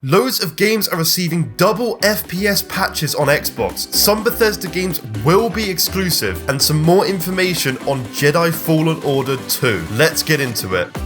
Loads of games are receiving double FPS patches on Xbox. Some Bethesda games will be exclusive, and some more information on Jedi Fallen Order 2. Let's get into it.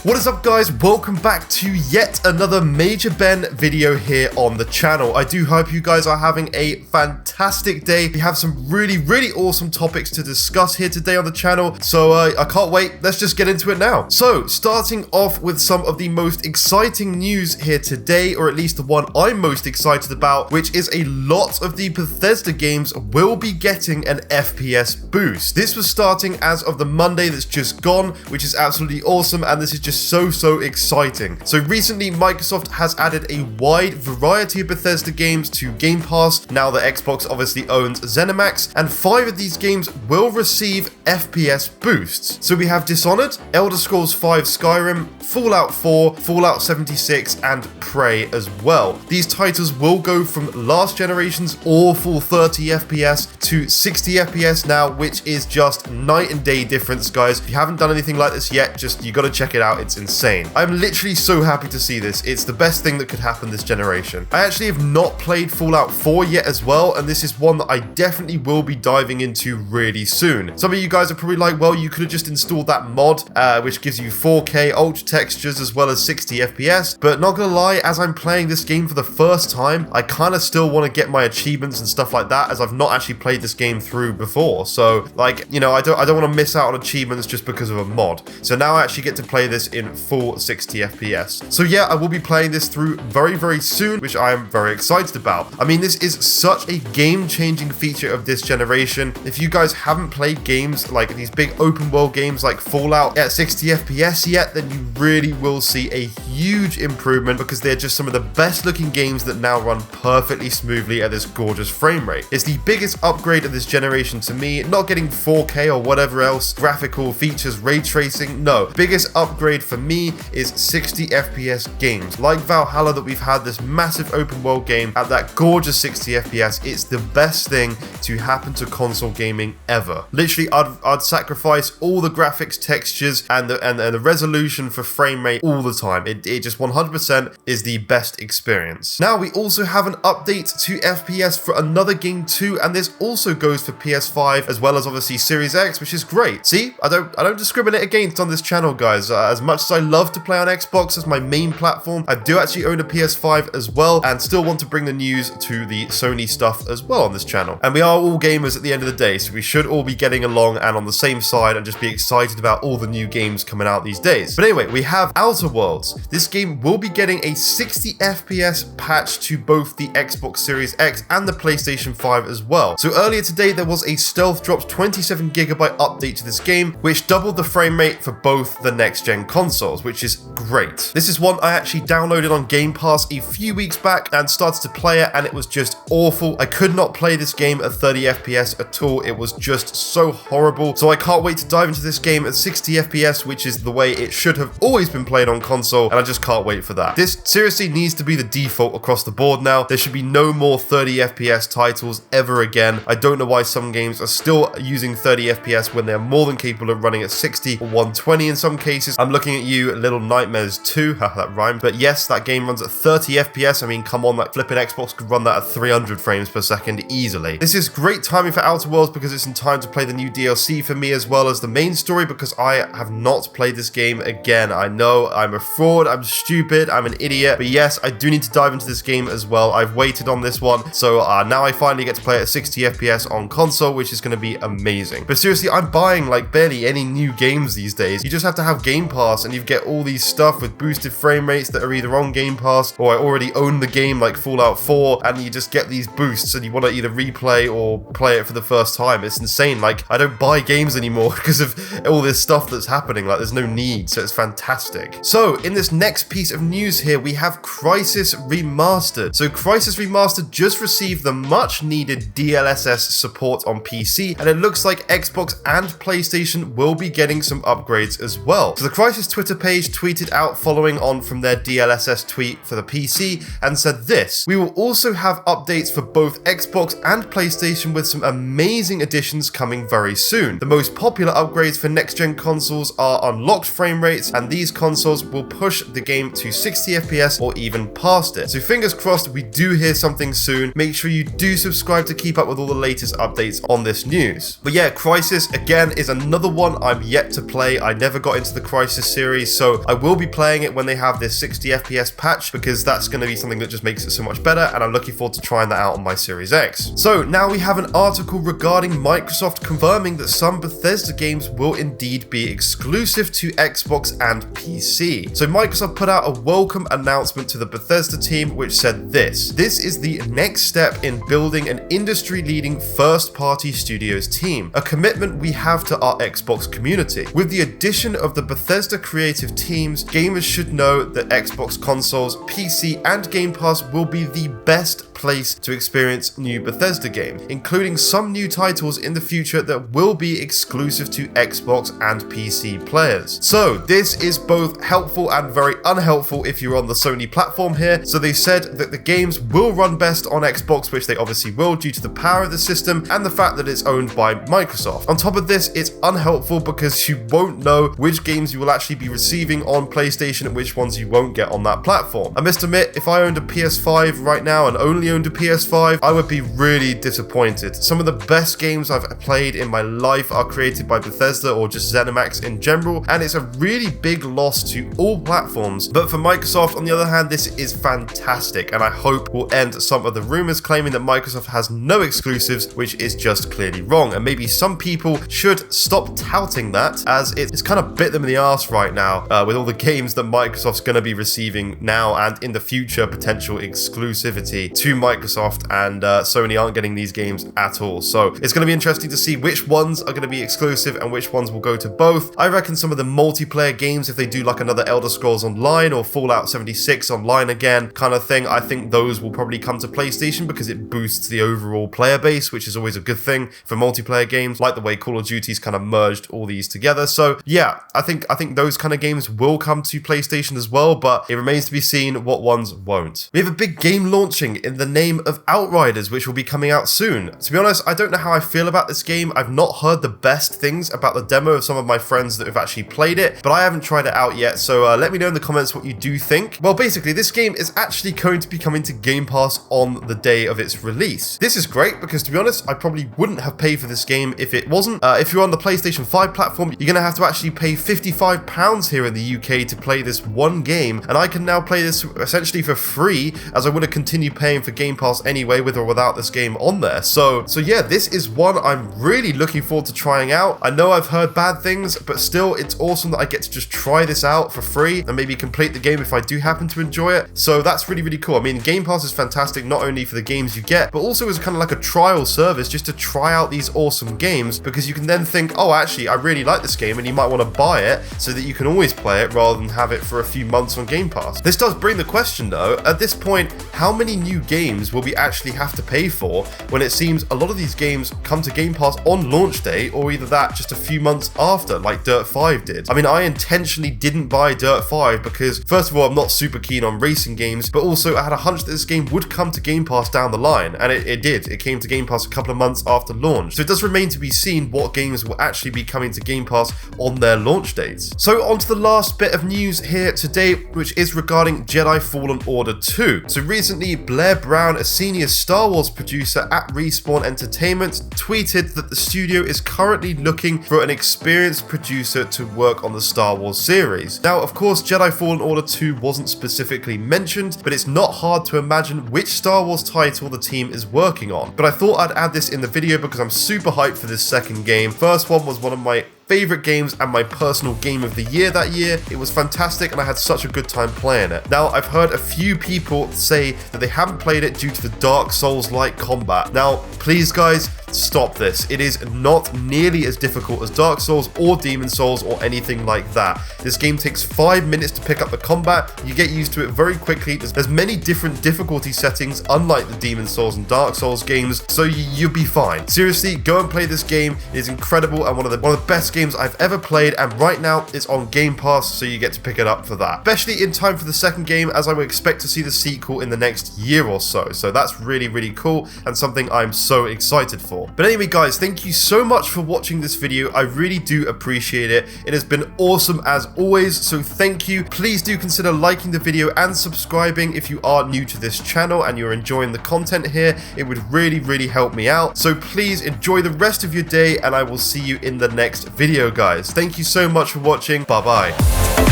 What is up, guys? Welcome back to yet another Major Ben video here on the channel. I do hope you guys are having a fantastic day. We have some really awesome topics to discuss here today on the channel, so I can't wait. Let's just get into it now. So, starting off with some of the most exciting news here today, or at least the one I'm most excited about, which is a lot of the Bethesda games will be getting an FPS boost. This was starting as of the Monday that's just gone, which is absolutely awesome, and this is just so exciting. So recently, Microsoft has added a wide variety of Bethesda games to Game Pass, now that Xbox obviously owns ZeniMax, and 5 of these games will receive FPS boosts. So we have Dishonored, Elder Scrolls V Skyrim, Fallout 4, Fallout 76, and Prey as well. These titles will go from last generation's awful 30 FPS to 60 FPS now, which is just night and day difference, guys. If you haven't done anything like this yet, you gotta check it out. It's insane. I'm literally so happy to see this. It's the best thing that could happen this generation. I actually have not played Fallout 4 yet as well, and this is one that I definitely will be diving into really soon. Some of you guys are probably like, well, you could have just installed that mod, which gives you 4K ultra textures as well as 60 FPS, but not gonna lie, as I'm playing this game for the first time, I kind of still want to get my achievements and stuff like that, as I've not actually played this game through before. So, like, you know, I don't want to miss out on achievements just because of a mod. So now I actually get to play this in full 60 FPS. So yeah, I will be playing this through very soon, which I am very excited about. I mean, this is such a game-changing feature of this generation. If you guys haven't played games like these big open world games like Fallout at 60 FPS yet, then you really will see a huge improvement, because they're just some of the best looking games that now run perfectly smoothly at this gorgeous frame rate. It's the biggest upgrade of this generation to me, not getting 4K or whatever else, graphical features, ray tracing, no. Biggest upgrade for me is 60 FPS games. Like Valhalla, that we've had this massive open world game at that gorgeous 60 FPS. It's the best thing to happen to console gaming ever. Literally, I'd sacrifice all the graphics, textures, and the resolution for frame rate all the time. It just 100% is the best experience. Now, we also have an update to FPS for another game too, and this also goes for PS5 as well as obviously Series X, which is great. See, I don't discriminate against on this channel, guys. As much as I love to play on Xbox as my main platform, I do actually own a PS5 as well, and still want to bring the news to the Sony stuff as well on this channel. And we are all gamers at the end of the day, so we should all be getting along and on the same side and just be excited about all the new games coming out these days. But anyway, we have Outer Worlds. This game will be getting a 60 FPS patch to both the Xbox Series X and the PlayStation 5 as well. So earlier today, there was a stealth dropped 27GB update to this game, which doubled the frame rate for both the next gen consoles, which is great. This is one I actually downloaded on Game Pass a few weeks back and started to play it, and it was just awful. I could not play this game at 30 FPS at all. It was just so horrible. So I can't wait to dive into this game at 60 FPS, which is the way it should have always been played on console, and I just can't wait for that. This seriously needs to be the default across the board now. There should be no more 30 FPS titles ever again. I don't know why some games are still using 30 FPS when they're more than capable of running at 60 or 120 in some cases. I'm looking at you, Little Nightmares 2, that rhymed. But yes, that game runs at 30 FPS. I mean, come on, that flipping Xbox could run that at 300 frames per second easily. This is great timing for Outer Worlds, because it's in time to play the new DLC for me as well as the main story, because I have not played this game again. I know I'm a fraud, I'm stupid, I'm an idiot, but yes, I do need to dive into this game as well. I've waited on this one, so now I finally get to play it at 60 FPS on console, which is going to be amazing. But seriously, I'm buying like barely any new games these days. You just have to have Game Pass, and you get all these stuff with boosted frame rates that are either on Game Pass or I already own the game, like Fallout 4, and you just get these boosts and you want to either replay or play it for the first time. It's insane. Like, I don't buy games anymore because of all this stuff that's happening. Like, there's no need, so it's fantastic. So in this next next piece of news here, we have Crysis Remastered. So Crysis Remastered just received the much needed DLSS support on PC, and it looks like Xbox and PlayStation will be getting some upgrades as well. So the Crysis Twitter page tweeted out following on from their DLSS tweet for the PC and said this: "We will also have updates for both Xbox and PlayStation with some amazing additions coming very soon. The most popular upgrades for next-gen consoles are unlocked frame rates, and these consoles will push the game to 60 FPS or even past it." So fingers crossed we do hear something soon. Make sure you do subscribe to keep up with all the latest updates on this news. But yeah, Crysis again is another one I'm yet to play. I never got into the Crysis series, so I will be playing it when they have this 60 FPS patch, because that's going to be something that just makes it so much better, and I'm looking forward to trying that out on my Series X. So now we have an article regarding Microsoft confirming that some Bethesda games will indeed be exclusive to Xbox and PC. So Microsoft put out a welcome announcement to the Bethesda team which said this: "This is the next step in building an industry-leading first-party studios team, a commitment we have to our Xbox community. With the addition of the Bethesda creative teams, gamers should know that Xbox consoles, PC, and Game Pass will be the best place to experience new Bethesda games, including some new titles in the future that will be exclusive to Xbox and PC players." So this is both helpful and very unhelpful if you're on the Sony platform here. So they said that the games will run best on Xbox, which they obviously will due to the power of the system and the fact that it's owned by Microsoft. On top of this, it's unhelpful because you won't know which games you will actually be receiving on PlayStation and which ones you won't get on that platform. I must admit, if I owned a PS5 right now and only owned a PS5, I would be really disappointed. Some of the best games I've played in my life are created by Bethesda or just ZeniMax in general, and it's a really big loss to all platforms. But for Microsoft, on the other hand, this is fantastic, and I hope will end some of the rumors claiming that Microsoft has no exclusives, which is just clearly wrong. And maybe some people should stop touting that, as it's kind of bit them in the arse right now with all the games that Microsoft's going to be receiving now and in the future, potential exclusivity to Microsoft, and Sony aren't getting these games at all. So it's going to be interesting to see which ones are going to be exclusive and which ones will go to both. I reckon some of the multiplayer games, if they do like another Elder Scrolls Online or Fallout 76 Online again kind of thing, I think those will probably come to PlayStation because it boosts the overall player base, which is always a good thing for multiplayer games, like the way Call of Duty's kind of merged all these together. So yeah, I think those kind of games will come to PlayStation as well, but it remains to be seen what ones won't. We have a big game launching in the name of Outriders, which will be coming out soon. To be honest, I don't know how I feel about this game. I've not heard the best things about the demo of some of my friends that have actually played it, but I haven't tried it out yet, so let me know in the comments what you do think. Well, basically, this game is actually going to be coming to Game Pass on the day of its release. This is great because, to be honest, I probably wouldn't have paid for this game if it wasn't. If you're on the PlayStation 5 platform, you're going to have to actually pay £55 here in the UK to play this one game, and I can now play this essentially for free, as I would have continued paying for Game Pass anyway, with or without this game on there. So yeah, this is one I'm really looking forward to trying out. I know I've heard bad things, but still, it's awesome that I get to just try this out for free and maybe complete the game if I do happen to enjoy it. So that's really, really cool. I mean, Game Pass is fantastic, not only for the games you get, but also as kind of like a trial service just to try out these awesome games, because you can then think, oh, actually, I really like this game, and you might want to buy it so that you can always play it rather than have it for a few months on Game Pass. This does bring the question, though, at this point, how many new games will we actually have to pay for when it seems a lot of these games come to Game Pass on launch day, or either that just a few months after, like Dirt 5 did? I mean, I intentionally didn't buy Dirt 5 because, first of all, I'm not super keen on racing games, but also I had a hunch that this game would come to Game Pass down the line, and it did. It came to Game Pass a couple of months after launch. So it does remain to be seen what games will actually be coming to Game Pass on their launch dates. So on to the last bit of news here today, which is regarding Jedi Fallen Order 2. So recently, Blair Brown, a senior Star Wars producer at Respawn Entertainment, tweeted that the studio is currently looking for an experienced producer to work on the Star Wars series. Now, of course, Jedi Fallen Order 2 wasn't specifically mentioned, but it's not hard to imagine which Star Wars title the team is working on. But I thought I'd add this in the video because I'm super hyped for this second game. First one was one of my favorite games and my personal game of the year that year. It was fantastic and I had such a good time playing it. Now, I've heard a few people say that they haven't played it due to the Dark Souls-like combat. Now, please guys, stop this. It is not nearly as difficult as Dark Souls or Demon Souls or anything like that. This game takes 5 minutes to pick up the combat. You get used to it very quickly. There's many different difficulty settings, unlike the Demon Souls and Dark Souls games, so you'll be fine. Seriously, go and play this game. It is incredible and one of the best games I've ever played, and right now it's on Game Pass, so you get to pick it up for that. Especially in time for the second game, as I would expect to see the sequel in the next year or so. So that's really, really cool and something I'm so excited for. But anyway, guys, thank you so much for watching this video. I really do appreciate it. It has been awesome as always, so thank you. Please do consider liking the video and subscribing if you are new to this channel and you're enjoying the content here. It would really, really help me out. So please enjoy the rest of your day, and I will see you in the next video, guys. Thank you so much for watching. Bye-bye.